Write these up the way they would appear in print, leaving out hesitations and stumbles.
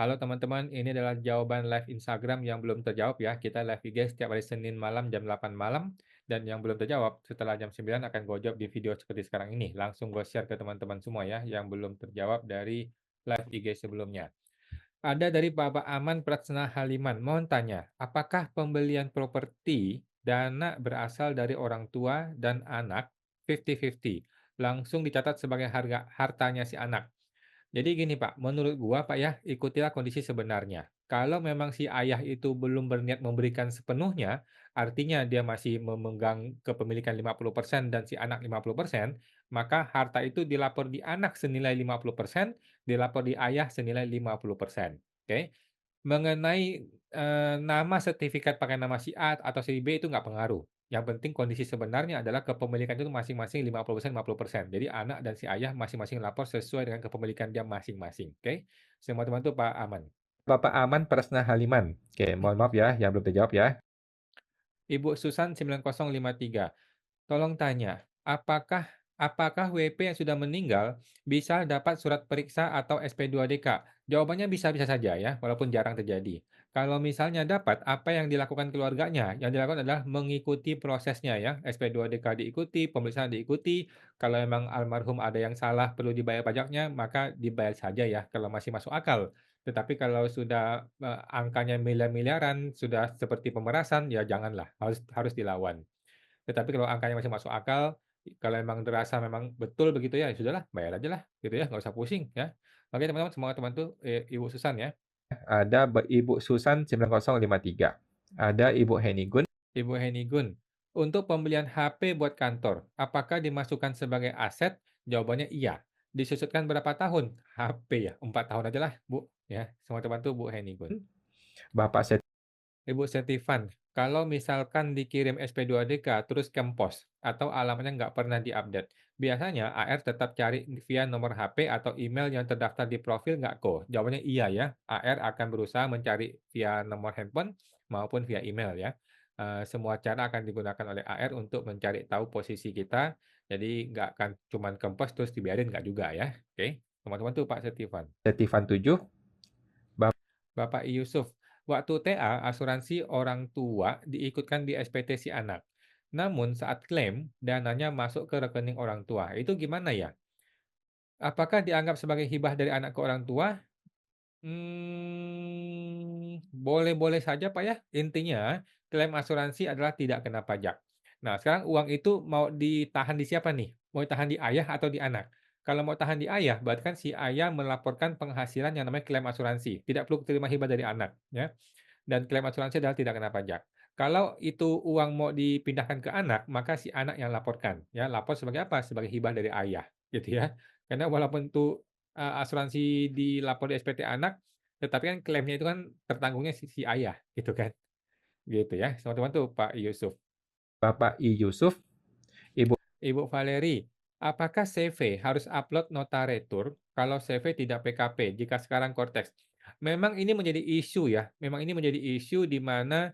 Halo teman-teman, ini adalah jawaban live Instagram yang belum terjawab ya. Kita live IG setiap hari Senin malam jam 8 malam. Dan yang belum terjawab setelah jam 9 akan gue jawab di video seperti sekarang ini. Langsung gue share ke teman-teman semua ya yang belum terjawab dari live IG sebelumnya. Ada dari Bapak Aman Pratsna Haliman. Mohon tanya, apakah pembelian properti dana berasal dari orang tua dan anak 50-50? Langsung dicatat sebagai harga hartanya si anak. Jadi gini Pak, menurut gua Pak ya, ikutilah kondisi sebenarnya. Kalau memang si ayah itu belum berniat memberikan sepenuhnya, artinya dia masih memegang kepemilikan 50% dan si anak 50%, maka harta itu dilapor di anak senilai 50%, dilapor di ayah senilai 50%. Oke. Mengenai, nama sertifikat pakai nama si A atau si B itu nggak pengaruh. Yang penting kondisi sebenarnya adalah kepemilikan itu masing-masing 50% 50%. Jadi anak dan si ayah masing-masing lapor sesuai dengan kepemilikan dia masing-masing, oke? Semua teman tuh Pak aman. Bapak Aman Presna Haliman. Oke, mohon maaf ya yang belum terjawab ya. Ibu Susan 9053. Tolong tanya, apakah WP yang sudah meninggal bisa dapat surat periksa atau SP2DK? Jawabannya bisa-bisa saja ya, walaupun jarang terjadi. Kalau misalnya dapat, apa yang dilakukan keluarganya? Yang dilakukan adalah mengikuti prosesnya ya, SP2DK diikuti, pemeriksaan diikuti. Kalau memang almarhum ada yang salah perlu dibayar pajaknya, maka dibayar saja ya kalau masih masuk akal. Tetapi kalau sudah angkanya miliar-miliaran, sudah seperti pemerasan, ya janganlah, harus dilawan. Tetapi kalau angkanya masih masuk akal, kalau emang terasa memang betul begitu ya, ya sudahlah bayar aja lah gitu ya, nggak usah pusing ya. Oke teman-teman, semoga teman tuh, Ibu Susan ya. Ada Ibu Susan 9053. Ada Ibu Henigun. Ibu Henigun, untuk pembelian HP buat kantor, apakah dimasukkan sebagai aset? Jawabannya iya. Disusutkan berapa tahun? HP ya, 4 tahun aja lah Bu, ya. Semoga teman tuh Bu Henigun. Bapak Ibu Setivan, kalau misalkan dikirim SP2DK terus kempos atau alamatnya nggak pernah diupdate, biasanya AR tetap cari via nomor HP atau email yang terdaftar di profil nggak kok? Jawabannya iya ya, AR akan berusaha mencari via nomor handphone maupun via email ya. Semua cara akan digunakan oleh AR untuk mencari tahu posisi kita, jadi nggak akan cuman kempos terus dibiarin nggak juga ya. Oke, teman-teman tuh Pak Setivan. Setivan 7. Bapak Yusuf, waktu TA asuransi orang tua diikutkan di SPT si anak. Namun saat klaim, dananya masuk ke rekening orang tua. Itu gimana ya? Apakah dianggap sebagai hibah dari anak ke orang tua? Boleh-boleh saja Pak ya. Intinya, klaim asuransi adalah tidak kena pajak. Nah, sekarang uang itu mau ditahan di siapa nih? Mau ditahan di ayah atau di anak? Kalau mau tahan di ayah, berarti kan si ayah melaporkan penghasilan yang namanya klaim asuransi. Tidak perlu terima hibah dari anak, ya. Dan klaim asuransi adalah tidak kena pajak. Kalau itu uang mau dipindahkan ke anak, maka si anak yang laporkan, ya. Lapor sebagai apa? Sebagai hibah dari ayah, gitu ya. Karena walaupun itu asuransi dilapor di SPT anak, tetapi kan klaimnya itu kan tertanggungnya si ayah, gitu kan. Gitu ya, teman-teman tuh Pak Yusuf. Bapak I. Yusuf, Ibu Valeri, apakah CV harus upload nota retur kalau CV tidak PKP jika sekarang Cortex? Memang ini menjadi isu ya, memang ini menjadi isu di mana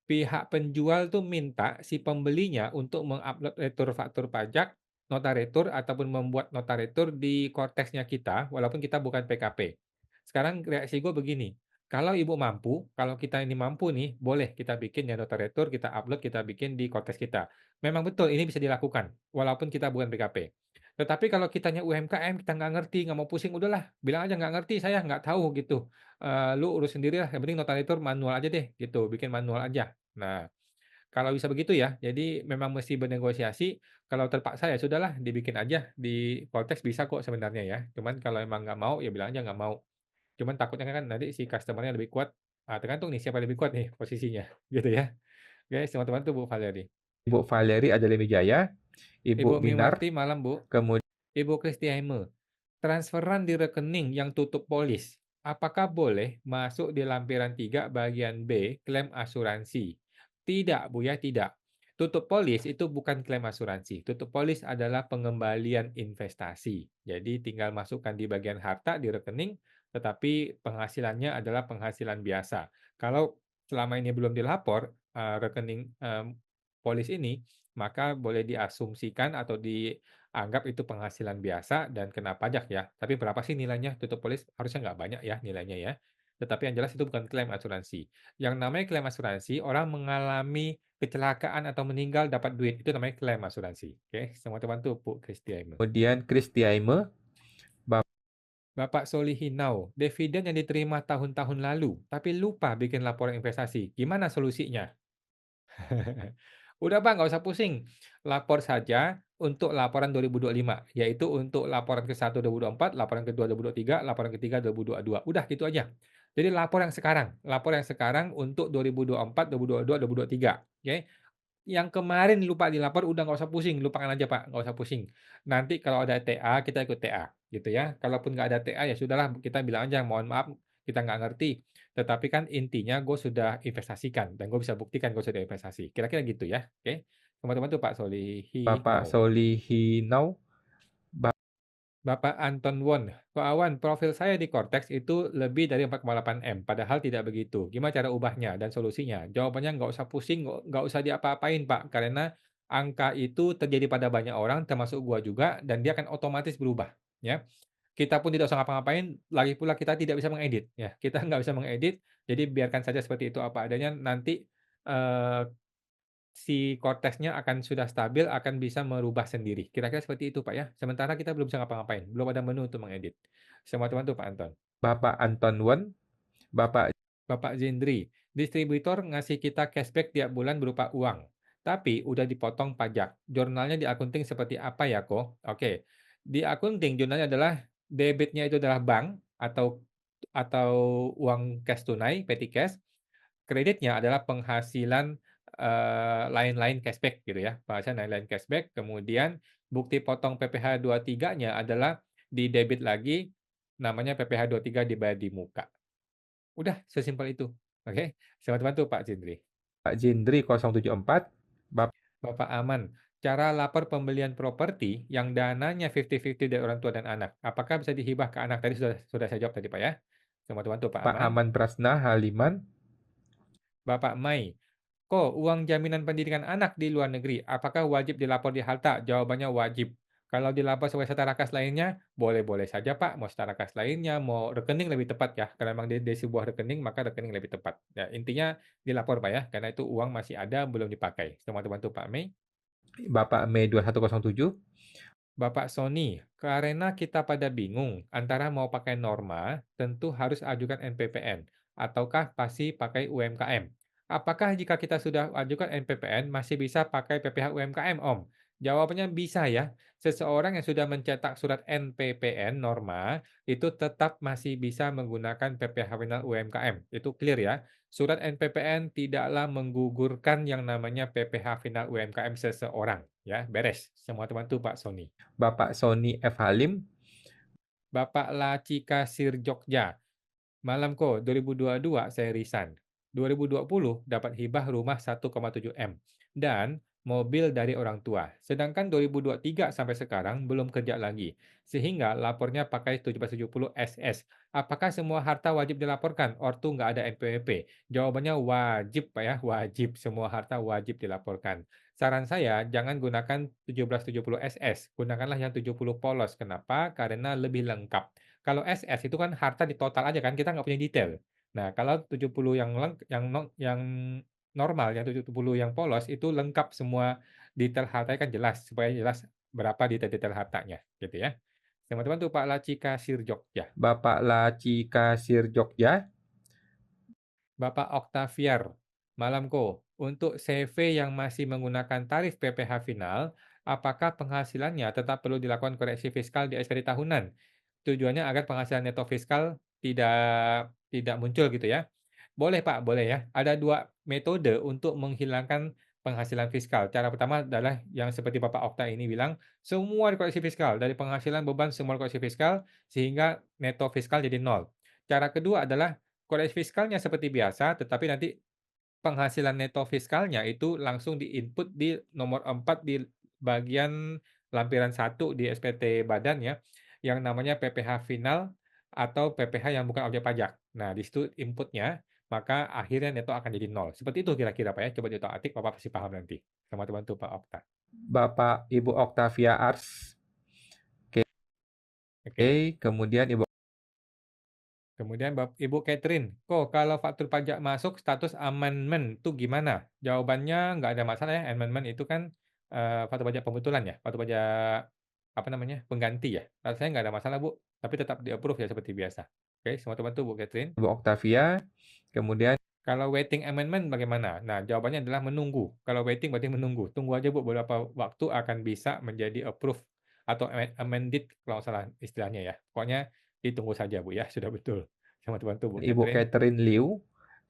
pihak penjual tuh minta si pembelinya untuk mengupload retur faktur pajak, nota retur, ataupun membuat nota retur di Cortex-nya kita, walaupun kita bukan PKP. Sekarang reaksi gue begini, kalau ibu mampu, kalau kita ini mampu nih, boleh kita bikin ya nota retur, kita upload, kita bikin di Cortex kita. Memang betul ini bisa dilakukan, walaupun kita bukan PKP. Tetapi kalau kitanya UMKM, kita nggak ngerti, nggak mau pusing, udahlah, bilang aja nggak ngerti, saya nggak tahu gitu. Lu urus sendiri lah, yang penting nota retur manual aja deh, gitu, bikin manual aja. Nah, kalau bisa begitu ya, jadi memang mesti bernegosiasi, kalau terpaksa ya sudahlah dibikin aja di Poltex bisa kok sebenarnya ya. Cuman kalau emang nggak mau, ya bilang aja nggak mau. Cuman takutnya kan nanti si customer-nya lebih kuat, tergantung nih siapa yang lebih kuat nih posisinya, gitu ya. Oke, teman-teman tuh Bu Valeri. Ibu Valeri Adelimijaya, Ibu Ibu Binar, Miwarti malam, Bu. kemudian Ibu Kristiaime. Transferan di rekening yang tutup polis, apakah boleh masuk di lampiran 3 bagian B klaim asuransi? Tidak, Bu ya, tidak. Tutup polis itu bukan klaim asuransi. Tutup polis adalah pengembalian investasi. Jadi tinggal masukkan di bagian harta di rekening, tetapi penghasilannya adalah penghasilan biasa. Kalau selama ini belum dilapor rekening polis ini, maka boleh diasumsikan atau dianggap itu penghasilan biasa dan kena pajak ya. Tapi berapa sih nilainya tutup polis? Harusnya nggak banyak ya nilainya ya. Tetapi yang jelas itu bukan klaim asuransi. Yang namanya klaim asuransi, orang mengalami kecelakaan atau meninggal dapat duit, itu namanya klaim asuransi. Oke, semua terbantu Bu Kristiaime. Kemudian Kristiaime, Bapak Solihinau, dividen yang diterima tahun-tahun lalu, tapi lupa bikin laporan investasi. Gimana solusinya? Udah Bang, nggak usah pusing. Lapor saja untuk laporan 2025, yaitu untuk laporan ke-1 2024, laporan ke-2 2023, laporan ke-3 2022. Udah gitu aja. Jadi lapor yang sekarang untuk 2024, 2022, 2023, oke. Yang kemarin lupa dilapor udah nggak usah pusing, lupakan aja Pak, nggak usah pusing. Nanti kalau ada TA, kita ikut TA, gitu ya. Kalaupun nggak ada TA, ya sudahlah kita bilang aja, "Mohon maaf, kita nggak ngerti." Tetapi kan intinya gue sudah investasikan dan gue bisa buktikan gue sudah investasi. Kira-kira gitu ya, oke. Teman-teman tuh Pak Bapak Solihinau. Solihinau, Bapak Anton Won, Ko Awan, profil saya di Cortex itu lebih dari 4,8 M, padahal tidak begitu. Gimana cara ubahnya dan solusinya? Jawabannya nggak usah pusing, nggak usah diapa-apain Pak, karena angka itu terjadi pada banyak orang, termasuk gua juga, dan dia akan otomatis berubah, ya. Kita pun tidak usah ngapa-ngapain, lagi pula kita tidak bisa mengedit, ya. Kita nggak bisa mengedit, jadi biarkan saja seperti itu apa adanya, nanti eh, si korteksnya akan sudah stabil, akan bisa merubah sendiri. Kira-kira seperti itu, Pak, ya. Sementara kita belum bisa ngapa-ngapain, belum ada menu untuk mengedit. Semua teman tuh, Pak Anton. Bapak Anton Won, Bapak Bapak Zindri, distributor ngasih kita cashback tiap bulan berupa uang, tapi udah dipotong pajak. Jurnalnya di akunting seperti apa ya, kok? Oke, di akunting jurnalnya adalah debitnya itu adalah bank atau uang cash tunai, petty cash. Kreditnya adalah penghasilan, lain-lain cashback gitu ya, penghasilan lain-lain cashback, kemudian bukti potong PPh 23-nya adalah di debit lagi, namanya PPh 23 dibayar di muka. Udah sesimpel itu, oke? Selamat bantu Pak Jindri. Jindri 074, Bapak Bapak Aman, cara lapor pembelian properti yang dananya 50-50 dari orang tua dan anak, apakah bisa dihibah ke anak? Tadi sudah saya jawab tadi Pak ya. Selamat bantu Pak Aman. Aman Prasna Haliman, Bapak Mai, kok uang jaminan pendidikan anak di luar negeri, apakah wajib dilapor di Harta? Jawabannya wajib. Kalau dilapor sebagai setara kas lainnya, boleh-boleh saja Pak. Mau setara kas lainnya, mau rekening lebih tepat ya. Karena memang di sebuah rekening, maka rekening lebih tepat. Ya, intinya dilapor Pak ya, karena itu uang masih ada, belum dipakai. Selamat bantu Pak Mei. Bapak Mei 2107, Bapak Sony, karena kita pada bingung antara mau pakai norma, tentu harus ajukan NPPN, ataukah pasti pakai UMKM. Apakah jika kita sudah ajukan NPPN, masih bisa pakai PPh UMKM, Om? Jawabannya bisa ya. Seseorang yang sudah mencetak surat NPPN norma, itu tetap masih bisa menggunakan PPh final UMKM. Itu clear ya. Surat NPPN tidaklah menggugurkan yang namanya PPh final UMKM seseorang. Ya, beres. Semua teman tuh Pak Sony. Bapak Sony F. Halim, Bapak Lacika Sir Jogja. Malamko 2022 saya resign. 2020 dapat hibah rumah 1,7 M dan mobil dari orang tua. Sedangkan 2023 sampai sekarang belum kerja lagi. Sehingga lapornya pakai 1770 SS. Apakah semua harta wajib dilaporkan? Ortu nggak ada NPWP. Jawabannya wajib Pak ya, wajib. Semua harta wajib dilaporkan. Saran saya jangan gunakan 1770 SS, gunakanlah yang 70 polos. Kenapa? Karena lebih lengkap. Kalau SS itu kan harta di total aja kan, kita nggak punya detail. Nah, kalau 70 yang normal, yang 70 yang polos itu lengkap semua detail hartanya kan jelas, supaya jelas berapa detail-detail hartanya, gitu ya. Teman-teman tuh Pak Lacika Sir Jogja. Bapak Lacika Sir Jogja, Bapak Oktaviar, Malamko, untuk CV yang masih menggunakan tarif PPh final, apakah penghasilannya tetap perlu dilakukan koreksi fiskal di SPT tahunan? Tujuannya agar penghasilan neto fiskal tidak muncul gitu ya. Boleh Pak, boleh ya. Ada dua metode untuk menghilangkan penghasilan fiskal. Cara pertama adalah yang seperti Bapak Okta ini bilang, semua dikoreksi fiskal. Dari penghasilan beban semua dikoreksi fiskal, sehingga neto fiskal jadi nol. Cara kedua adalah koreksi fiskalnya seperti biasa, tetapi nanti penghasilan neto fiskalnya itu langsung di-input di nomor 4 di bagian lampiran 1 di SPT Badan ya, yang namanya PPh final atau PPh yang bukan objek pajak. Nah, di situ inputnya, maka akhirnya neto akan jadi nol. Seperti itu kira-kira Pak ya, coba diotak-atik Bapak pasti paham nanti. Sama-sama tuh Pak Okta. Bapak Ibu Octavia Ars, Oke. kemudian Ibu Kemudian Ibu Catherine, "Kok kalau faktur pajak masuk status amendment tuh gimana?" Jawabannya nggak ada masalah ya, amendment itu kan, faktur pajak pembetulan ya, faktur pajak, apa namanya, pengganti ya. Rasanya nggak ada masalah Bu, tapi tetap di-approve ya seperti biasa. Oke, semua terbantu Bu Catherine. Ibu Octavia, kemudian Kalau waiting amendment bagaimana? Nah, jawabannya adalah menunggu. Kalau waiting berarti menunggu. Tunggu aja Bu, beberapa waktu akan bisa menjadi approve atau amended kalau nggak salah istilahnya ya. Pokoknya ditunggu saja Bu ya, sudah betul. Sama terbantu Bu Ibu Catherine.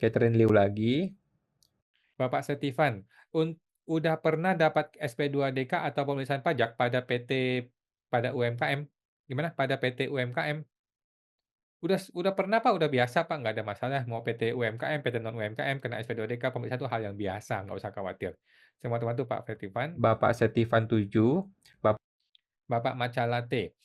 Catherine Liu lagi. Bapak Setivan, udah pernah dapat SP2DK atau pemeriksaan pajak pada pada UMKM? Gimana? Pada PT UMKM? Udah pernah Pak, udah biasa Pak, nggak ada masalah. Mau PT UMKM, PT non UMKM, kena SP2DK, pemeriksaan itu hal yang biasa, nggak usah khawatir. Semua teman tuh Pak Setivan. Bapak Setivan 7, Bapak Matcha Latte.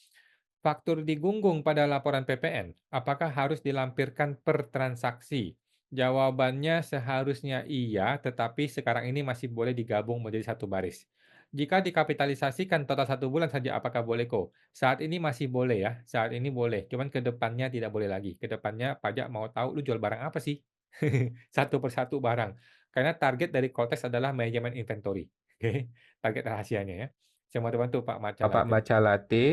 Faktur digunggung pada laporan PPN, apakah harus dilampirkan per transaksi? Jawabannya seharusnya iya, tetapi sekarang ini masih boleh digabung menjadi satu baris. Jika dikapitalisasikan total 1 bulan saja, apakah boleh kok? Saat ini masih boleh ya, saat ini boleh. Cuman ke depannya tidak boleh lagi. Ke depannya pajak mau tahu lu jual barang apa sih? Satu persatu barang. Karena target dari Kotes adalah manajemen inventory. Oke, target rahasianya ya. Saya mau bantu Pak Matcha Bapak Latte. Matcha Latte,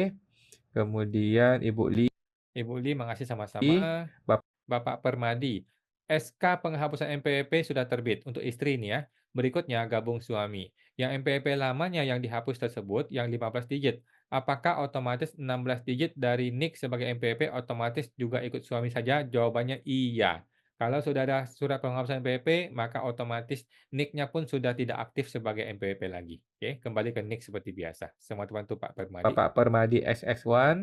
kemudian Ibu Li, Ibu Li, makasih sama-sama. Bapak Bapak Permadi, SK penghapusan NPWP sudah terbit untuk istri nih ya. Berikutnya gabung suami. Yang NPWP lamanya yang dihapus tersebut yang 15 digit. Apakah otomatis 16 digit dari NIK sebagai NPWP otomatis juga ikut suami saja? Jawabannya iya. Kalau sudah ada surat penghapusan NPWP, maka otomatis NIK-nya pun sudah tidak aktif sebagai NPWP lagi. Oke, kembali ke NIK seperti biasa. Semua teman tuh Pak Permadi. Bapak Permadi XX1,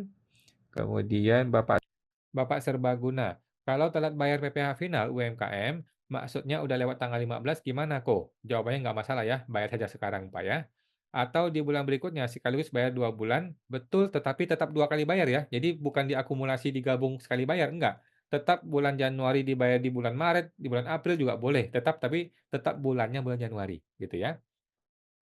kemudian Bapak Bapak Serbaguna, kalau telat bayar PPh final UMKM, maksudnya udah lewat tanggal 15 gimana kok? Jawabannya nggak masalah ya, bayar saja sekarang Pak ya. Atau di bulan berikutnya sekaligus bayar 2 bulan, betul tetapi tetap 2 kali bayar ya. Jadi bukan diakumulasi digabung sekali bayar, enggak. Tetap bulan Januari dibayar di bulan Maret, di bulan April juga boleh, tapi tetap bulannya bulan Januari gitu ya.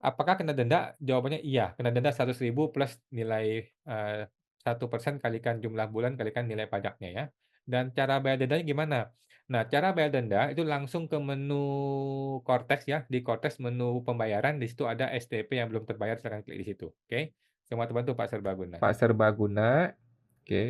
Apakah kena denda? Jawabannya iya, kena denda 100.000 plus nilai, 1% kalikan jumlah bulan kalikan nilai pajaknya ya. Dan cara bayar dendanya gimana? Nah, cara bayar denda itu langsung ke menu Kortex ya, di Kortex menu pembayaran, di situ ada STP yang belum terbayar, silakan klik di situ, oke. Semua terbantu Pak Serbaguna. Serbaguna, oke.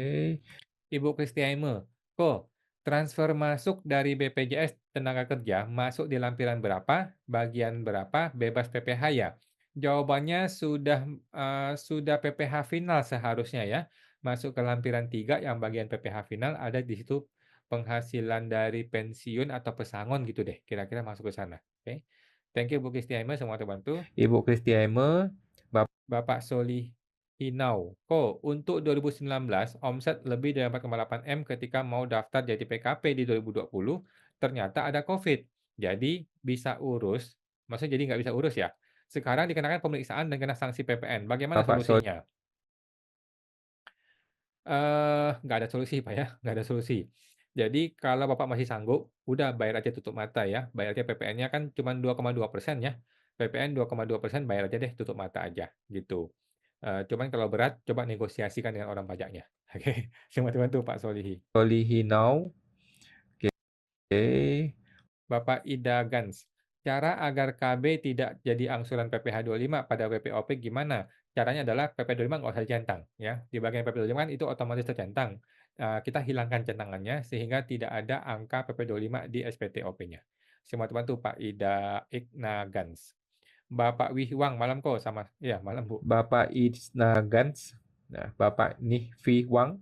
Ibu Kristiaime, kok transfer masuk dari BPJS Tenaga Kerja masuk di lampiran berapa, bagian berapa, bebas PPh ya? Jawabannya sudah PPh final seharusnya ya. Masuk ke lampiran 3 yang bagian PPh final ada di situ penghasilan dari pensiun atau pesangon gitu deh, kira-kira masuk ke sana, oke. Thank you Bu Kristiaime, semua terbantu. Ibu Kristiaime, Bapak Solihinau, "Ko, untuk 2019 omset lebih dari 4,8 M ketika mau daftar jadi PKP di 2020, ternyata ada Covid. Jadi bisa urus," maksudnya jadi nggak bisa urus ya? "Sekarang dikenakan pemeriksaan dan kena sanksi PPN. Bagaimana Bapak Sol, solusinya?" Nggak ada solusi Pak ya, nggak ada solusi. Jadi kalau Bapak masih sanggup, udah bayar aja tutup mata ya, bayar aja PPN-nya kan cuma 2,2% ya. PPN 2,2% bayar aja deh, tutup mata aja, gitu. Cuman kalau berat, coba negosiasikan dengan orang pajaknya. Oke, semoga bantu Pak Solihi. Solihinau, oke. Bapak Ida Gans, cara agar KB tidak jadi angsuran PPh 25 pada WPOP gimana? Caranya adalah PP 25 nggak usah dicentang ya. Di bagian PP 25 kan itu otomatis tercentang. Kita hilangkan centangannya sehingga tidak ada angka PP 25 di SPTOP-nya. Semua bantu Pak Ida Igna Gans. Bapak Wihwang, malam kok sama. Ya, malam Bu. Bapak Isnagans, nah, Bapak Nihvi Wang,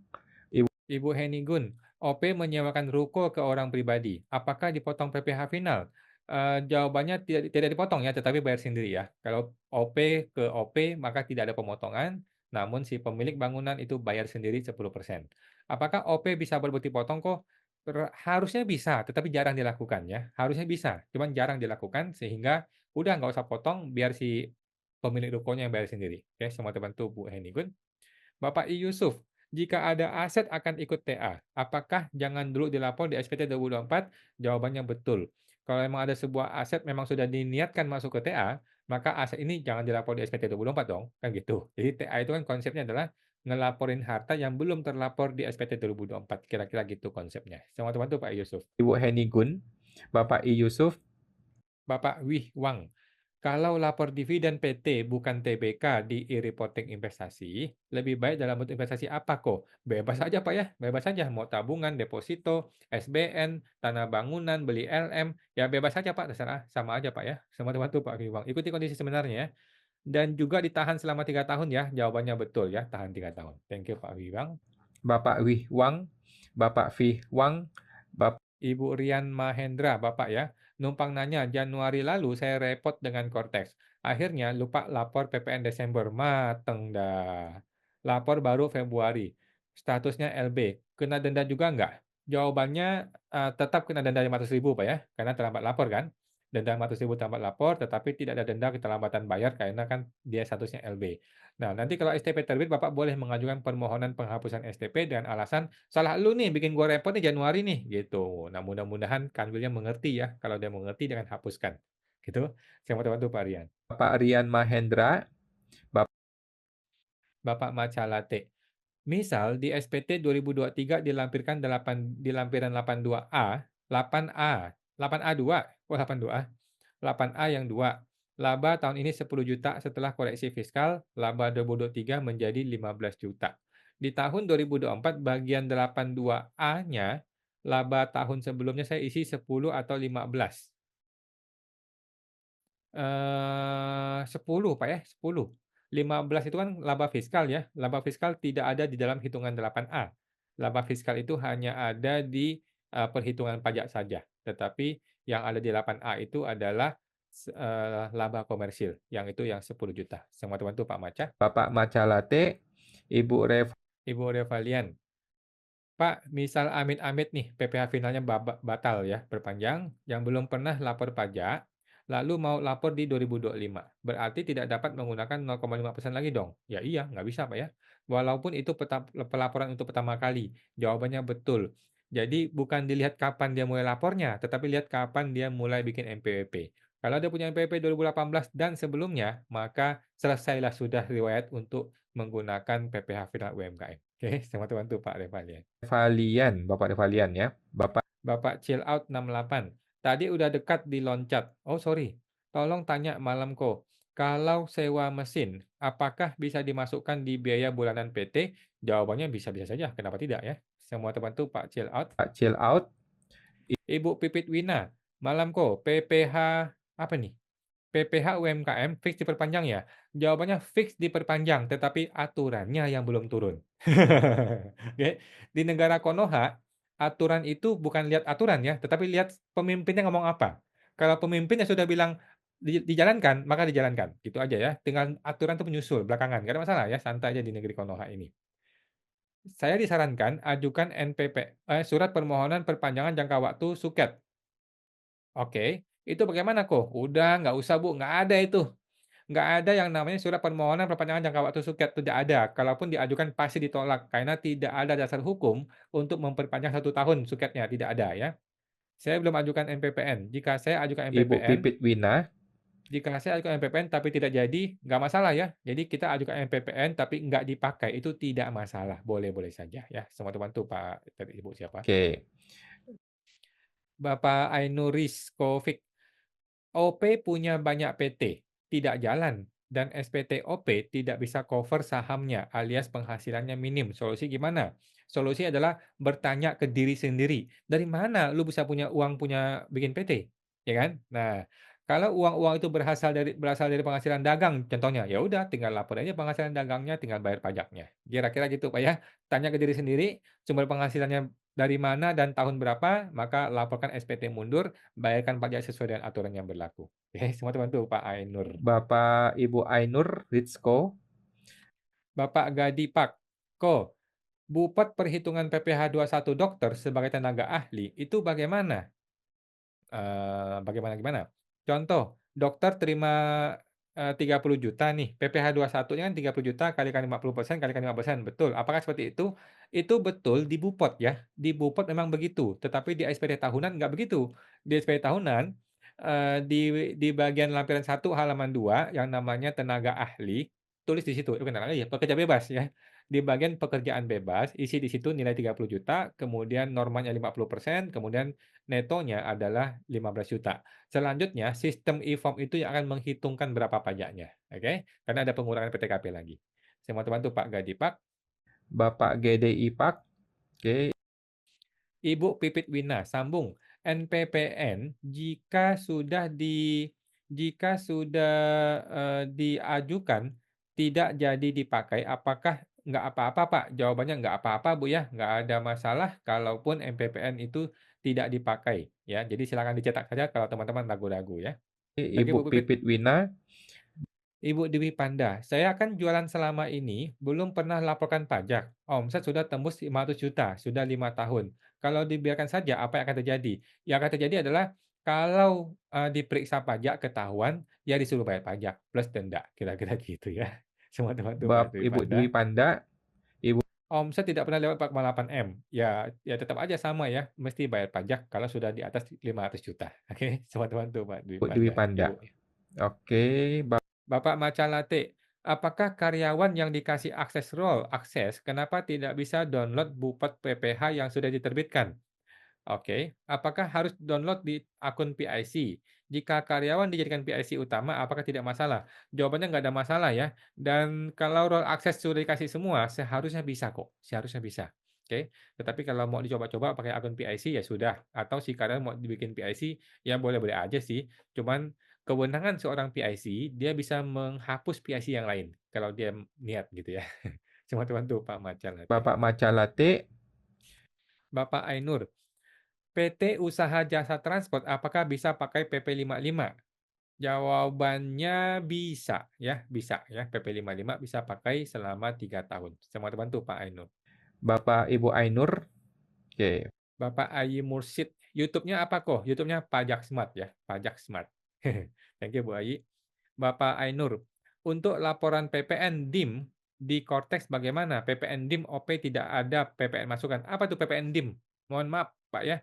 Ibu Henigun, OP menyewakan ruko ke orang pribadi. Apakah dipotong PPh final? Jawabannya tidak dipotong ya, tetapi bayar sendiri ya. Kalau OP ke OP, maka tidak ada pemotongan, namun si pemilik bangunan itu bayar sendiri 10%. Apakah OP bisa berhenti potong kok? Harusnya bisa, tetapi jarang dilakukan ya. Harusnya bisa, cuman jarang dilakukan sehingga udah nggak usah potong, biar si pemilik rukonya yang bayar sendiri. Oke, semua terbantu Bu Henigun. Bapak I. Yusuf, jika ada aset akan ikut TA, apakah jangan dulu dilapor di SPT 2024? Jawabannya betul. Kalau memang ada sebuah aset memang sudah diniatkan masuk ke TA, maka aset ini jangan dilapor di SPT 2024 dong, kan gitu. Jadi TA itu kan konsepnya adalah ngelaporin harta yang belum terlapor di SPT 2024, kira-kira gitu konsepnya. Sama teman tuh Pak Yusuf. Ibu Heni Gun, Bapak I Yusuf, Bapak Wih Wang, kalau lapor dividen PT bukan TBK di e-reporting investasi, lebih baik dalam bentuk investasi apa kok? Bebas aja Pak ya, bebas aja. Mau tabungan, deposito, SBN, tanah bangunan, beli LM, ya bebas aja Pak, terserah. Sama aja Pak ya. Sama teman tuh Pak Wih Wang. Ikuti kondisi sebenarnya ya. Dan juga ditahan selama 3 tahun ya. Jawabannya betul ya, tahan 3 tahun. Thank you Pak Wih Wang. Bapak Wih Wang, Bapak Fih Wang, Bapak Ibu Rian Mahendra, Bapak ya. Numpang nanya, Januari lalu saya repot dengan Cortex. Akhirnya lupa lapor PPN Desember. Mateng dah. Lapor baru Februari. Statusnya LB. Kena denda juga nggak? Jawabannya tetap kena denda 500.000 Pak ya. Karena terlambat lapor kan. Denda 500.000 terlambat lapor, tetapi tidak ada denda keterlambatan bayar karena kan dia statusnya LB. Nah, nanti kalau STP terbit, Bapak boleh mengajukan permohonan penghapusan STP dengan alasan salah lu nih, bikin gua repot nih Januari nih, gitu. Nah, mudah-mudahan Kanwilnya mengerti ya, kalau dia mengerti jangan hapuskan, gitu. Saya mau bantu Pak Rian. Rian Mahendra, Bapak Bapak Matcha Latte. Misal di SPT 2023 dilampirkan di lampiran 82A, 8A, 8A2, kok 82A? 8A yang 2. Laba tahun ini 10 juta setelah koreksi fiskal, laba 2023 menjadi 15 juta. Di tahun 2024 bagian 82A-nya, laba tahun sebelumnya saya isi 10 atau 15. 10 Pak ya, 10. 15 itu kan laba fiskal ya, laba fiskal tidak ada di dalam hitungan 8A. Laba fiskal itu hanya ada di, perhitungan pajak saja, tetapi yang ada di 8A itu adalah laba komersil, yang itu yang 10 juta. Semua teman-teman Pak Maca, Bapak Matcha Latte, Ibu Ibu Revalian. Pak, misal amit-amit nih PPh finalnya batal ya, perpanjang, yang belum pernah lapor pajak, lalu mau lapor di 2025. Berarti tidak dapat menggunakan 0,5% lagi dong? Ya iya, nggak bisa Pak ya. Walaupun itu pelaporan untuk pertama kali. Jawabannya betul. Jadi bukan dilihat kapan dia mulai lapornya, tetapi lihat kapan dia mulai bikin NPWP. Kalau dia punya NPWP 2018 dan sebelumnya, maka selesailah sudah riwayat untuk menggunakan PPh final UMKM. Oke, teman-teman tuh Pak Revalian. Revalian, Bapak Revalian ya, Bapak Bapak Chill Out 68. Tadi udah dekat di loncat. Oh sorry, tolong tanya malam kok. Kalau sewa mesin, apakah bisa dimasukkan di biaya bulanan PT? Jawabannya bisa-bisa saja, kenapa tidak ya? Semua teman tuh Pak Chill Out. Chill Out, Ibu Pipit Wina, malam kok. PPH apa nih? PPh UMKM fix diperpanjang ya? Jawabannya fix diperpanjang, tetapi aturannya yang belum turun. Oke, di negara Konoha, aturan itu bukan lihat aturan ya, tetapi lihat pemimpinnya ngomong apa. Kalau pemimpinnya sudah bilang dijalankan, maka dijalankan. Gitu aja ya. Tinggal aturan itu menyusul belakangan, nggak ada masalah ya, santai aja di negeri Konoha ini. Saya disarankan ajukan surat permohonan perpanjangan jangka waktu suket. Oke, itu bagaimana kok? Udah nggak usah Bu, nggak ada itu. Nggak ada yang namanya surat permohonan perpanjangan jangka waktu suket, tidak ada. Kalaupun diajukan pasti ditolak, karena tidak ada dasar hukum untuk memperpanjang 1 tahun suketnya, tidak ada ya. Saya belum ajukan MPPN. Jika saya ajukan Ibu MPPN, Pipit Wina, tapi tidak jadi, nggak masalah ya. Jadi kita ajukan MPPN tapi nggak dipakai, itu tidak masalah, boleh-boleh saja ya. Semua teman tuh Pak, tadi Ibu siapa? oke. Bapak Ainuris Kovic. OP punya banyak PT, tidak jalan, dan SPT OP tidak bisa cover sahamnya alias penghasilannya minim. Solusi gimana? Solusi adalah bertanya ke diri sendiri. Dari mana lu bisa punya uang punya bikin PT? Ya kan? Nah, kalau uang-uang itu berasal dari penghasilan dagang contohnya, ya udah tinggal lapor aja penghasilan dagangnya, tinggal bayar pajaknya. Kira-kira gitu Pak ya. Tanya ke diri sendiri, sumber penghasilannya dari mana dan tahun berapa, maka laporkan SPT mundur, bayarkan pajak sesuai dengan aturan yang berlaku. Oke, semua teman tuh Pak Ainur. Bapak Ibu Ainur Rizko, Bapak Gadi Pak, Ko, Bupet perhitungan PPh 21 dokter sebagai tenaga ahli itu bagaimana? Bagaimana gimana? Contoh, dokter terima 30 juta nih, PPh 21-nya kan 30 juta kalikan 50% kalikan 5%, betul. Apakah seperti itu? Itu betul di Bupot ya. Di Bupot memang begitu, tetapi di SPT tahunan nggak begitu. Di SPT tahunan, di bagian lampiran 1 halaman 2 yang namanya tenaga ahli, tulis di situ, bukan tenaga ahli ya, pekerja bebas ya. Di bagian pekerjaan bebas, isi di situ nilai 30 juta, kemudian normanya 50%, kemudian netonya adalah 15 juta. Selanjutnya, sistem e-form itu yang akan menghitungkan berapa pajaknya, oke? Karena ada pengurangan PTKP lagi. Saya mau bantu Pak Gadipak. Bapak GDI Pak. Oke. Ibu Pipit Wina, sambung. NPPN jika sudah diajukan tidak jadi dipakai, apakah nggak apa-apa, Pak? Jawabannya nggak apa-apa, Bu, ya. Nggak ada masalah kalaupun NPPN itu tidak dipakai, ya. Jadi silakan dicetak saja kalau teman-teman ragu-ragu, ya. Thank you, Ibu Bu Pipit. Pipit Wina. Ibu Dewi Panda, saya kan jualan selama ini belum pernah laporkan pajak. Omset sudah tembus 500 juta, sudah 5 tahun. Kalau dibiarkan saja, apa yang akan terjadi? Yang akan terjadi adalah kalau diperiksa pajak ketahuan, ya disuruh bayar pajak plus denda, kira-kira gitu ya. Semua teman-teman Pak Dewi Ibu Panda. Dwi Panda. Ibu Omset tidak pernah lewat 4,8 M. Ya, ya tetap aja sama ya, mesti bayar pajak kalau sudah di atas 500 juta. Oke, semua teman-teman Pak Dewi Dwi Panda. Panda. Ibu. Oke, Bapak Maca Latte, apakah karyawan yang dikasih akses role akses, kenapa tidak bisa download bupet PPh yang sudah diterbitkan? Oke, apakah harus download di akun PIC? Jika karyawan dijadikan PIC utama, apakah tidak masalah? Jawabannya nggak ada masalah ya. Dan kalau role akses sudah dikasih semua, seharusnya bisa kok. Seharusnya bisa. Oke, tetapi kalau mau dicoba-coba pakai akun PIC ya sudah. Atau si karyawan mau dibikin PIC, ya boleh-boleh aja sih. Cuman kewenangan seorang PIC, dia bisa menghapus PIC yang lain. Kalau dia niat gitu ya. Cuma teman tuh Pak Macan. Bapak Maca Latte. Bapak Ainur, PT Usaha Jasa Transport apakah bisa pakai PP 55? Jawabannya bisa ya, bisa ya. PP 55 bisa pakai selama 3 tahun. Semua teman tuh Pak Ainur. Bapak Ibu Ainur. Oke. Bapak Ayi Mursid, YouTube-nya apa kok? YouTube-nya Pajak Smart ya, Pajak Smart. Thank you Bu Ayi. Bapak Ainur, untuk laporan PPN DIM di Cortex bagaimana? PPN DIM OP tidak ada PPN masukan. Apa tuh PPN DIM? Mohon maaf Pak ya.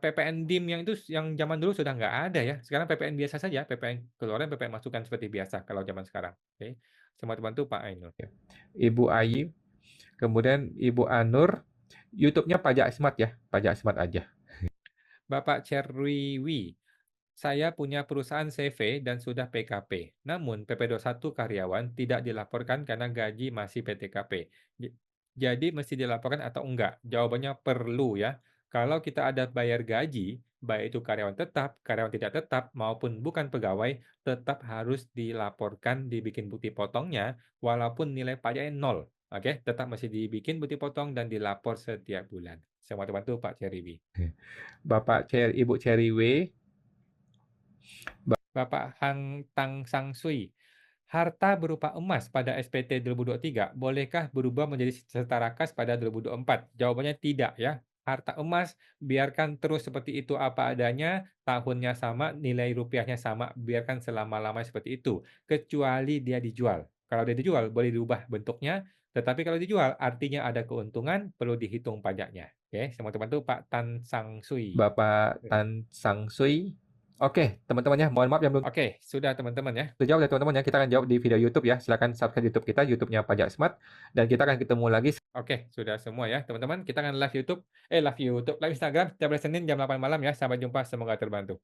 PPN DIM yang itu yang zaman dulu sudah nggak ada ya. Sekarang PPN biasa saja, PPN keluaran, PPN masukan seperti biasa kalau zaman sekarang. Oke. Semua teman tuh Pak Ainur. Ibu Ayi. Kemudian Ibu Anur. YouTube-nya Pajak Smart ya, Pajak Smart aja. Bapak Cerwiwi, saya punya perusahaan CV dan sudah PKP. Namun PP21 karyawan tidak dilaporkan karena gaji masih PTKP. Jadi mesti dilaporkan atau enggak? Jawabannya perlu ya. Kalau kita ada bayar gaji, baik itu karyawan tetap, karyawan tidak tetap, maupun bukan pegawai, tetap harus dilaporkan, dibikin bukti potongnya, walaupun nilai pajaknya 0. Oke, tetap masih dibikin bukti potong dan dilapor setiap bulan. Saya mau bantu Pak Ceriwi. Ibu Cherry W. Bapak Hang Tang Sang Sui, harta berupa emas pada SPT 2023 bolehkah berubah menjadi setara kas pada 2024? Jawabannya tidak ya. Harta emas biarkan terus seperti itu apa adanya, tahunnya sama, nilai rupiahnya sama, biarkan selama-lamanya seperti itu. Kecuali dia dijual. Kalau dia dijual boleh diubah bentuknya, tetapi kalau dijual artinya ada keuntungan, perlu dihitung pajaknya. Oke, teman-teman tuh Pak Tan Sang Sui. Bapak Tan Sang Sui. Oke, teman-teman ya, mohon maaf yang belum Oke, sudah teman-teman ya. terjawab ya teman-teman ya. Kita akan jawab di video YouTube ya. Silakan subscribe YouTube kita, YouTube-nya Pajak Smart. Dan kita akan ketemu lagi. Oke, sudah semua ya teman-teman. Kita akan live Instagram setiap hari Senin jam 8 malam ya. Sampai jumpa, semoga terbantu.